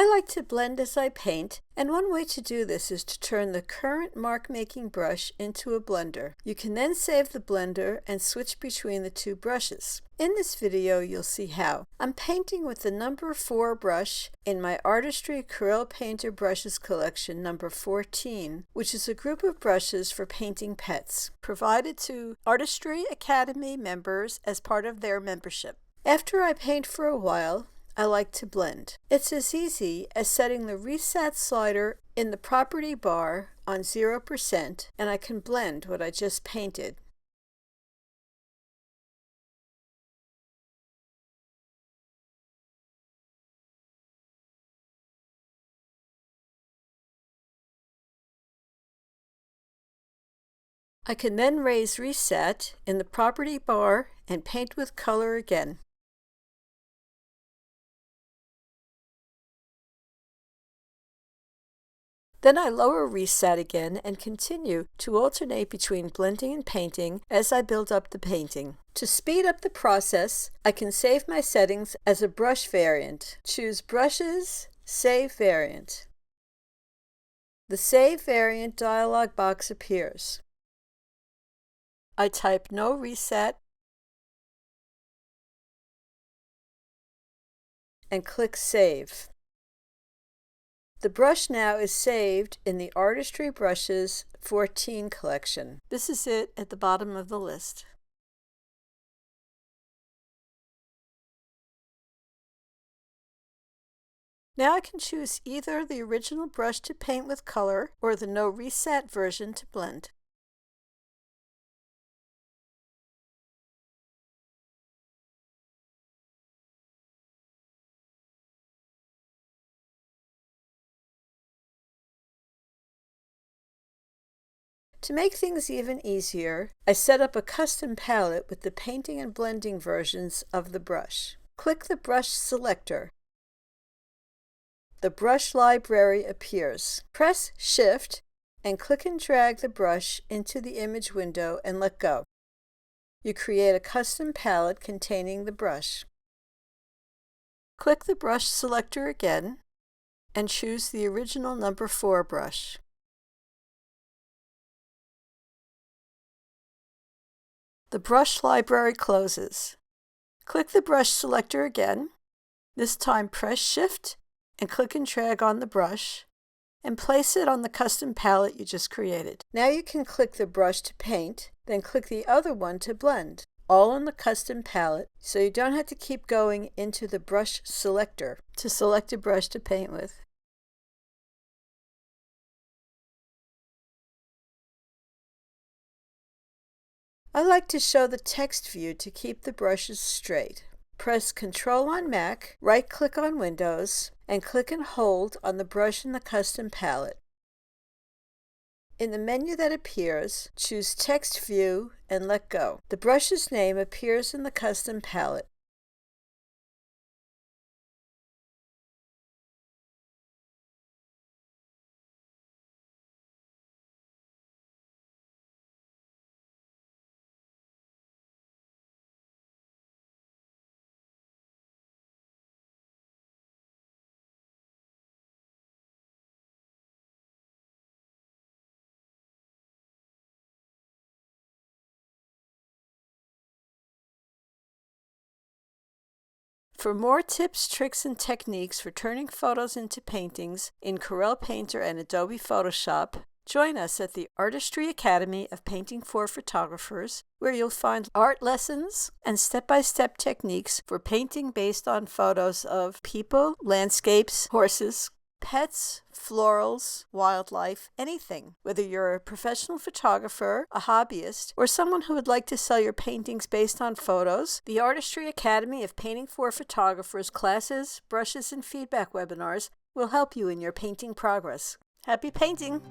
I like to blend as I paint, and one way to do this is to turn the current mark-making brush into a blender. You can then save the blender and switch between the two brushes. In this video, you'll see how. I'm painting with the number 4 brush in my Artistry Corel Painter brushes collection number 14, which is a group of brushes for painting pets, provided to Artistry Academy members as part of their membership. After I paint for a while, I like to blend. It's as easy as setting the reset slider in the property bar on 0%, and I can blend what I just painted. I can then raise reset in the property bar and paint with color again. Then I lower reset again and continue to alternate between blending and painting as I build up the painting. To speed up the process, I can save my settings as a brush variant. Choose Brushes, Save Variant. The Save Variant dialog box appears. I type No Reset and click Save. The brush now is saved in the Artistry Brushes 14 collection. This is it at the bottom of the list. Now I can choose either the original brush to paint with color or the No Reset version to blend. To make things even easier, I set up a custom palette with the painting and blending versions of the brush. Click the brush selector. The brush library appears. Press Shift and click and drag the brush into the image window and let go. You create a custom palette containing the brush. Click the brush selector again and choose the original number 4 brush. The brush library closes. Click the brush selector again. This time press Shift and click and drag on the brush and place it on the custom palette you just created. Now you can click the brush to paint, then click the other one to blend, all on the custom palette, so you don't have to keep going into the brush selector to select a brush to paint with. I like to show the text view to keep the brushes straight. Press Ctrl on Mac, right-click on Windows, and click and hold on the brush in the custom palette. In the menu that appears, choose Text View and let go. The brush's name appears in the custom palette. For more tips, tricks, and techniques for turning photos into paintings in Corel Painter and Adobe Photoshop, join us at the Artistry Academy of Painting for Photographers, where you'll find art lessons and step-by-step techniques for painting based on photos of people, landscapes, horses, pets, florals, wildlife, anything. Whether you're a professional photographer, a hobbyist, or someone who would like to sell your paintings based on photos, the Artistry Academy of Painting for Photographers classes, brushes, and feedback webinars will help you in your painting progress. Happy painting!